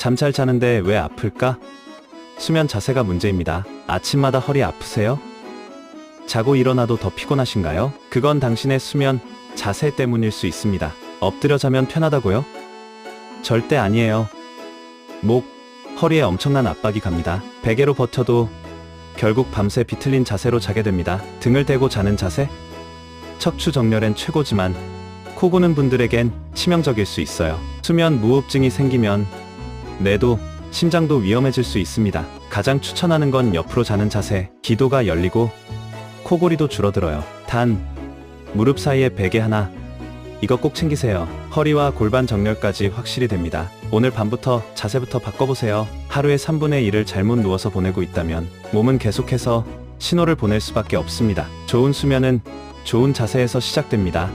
잠 잘 자는데 왜 아플까? 수면 자세가 문제입니다. 아침마다 허리 아프세요? 자고 일어나도 더 피곤하신가요? 그건 당신의 수면 자세 때문일 수 있습니다. 엎드려 자면 편하다고요? 절대 아니에요. 목, 허리에 엄청난 압박이 갑니다. 베개로 버텨도 결국 밤새 비틀린 자세로 자게 됩니다. 등을 대고 자는 자세? 척추 정렬엔 최고지만 코 고는 분들에겐 치명적일 수 있어요. 수면 무호흡증이 생기면 뇌도 심장도 위험해질 수 있습니다. 가장 추천하는 건 옆으로 자는 자세. 기도가 열리고 코골이도 줄어들어요. 단 무릎 사이에 베개 하나, 이거 꼭 챙기세요. 허리와 골반 정렬까지 확실히 됩니다. 오늘 밤부터 자세부터 바꿔보세요. 하루에 3분의 1을 잘못 누워서 보내고 있다면 몸은 계속해서 신호를 보낼 수밖에 없습니다. 좋은 수면은 좋은 자세에서 시작됩니다.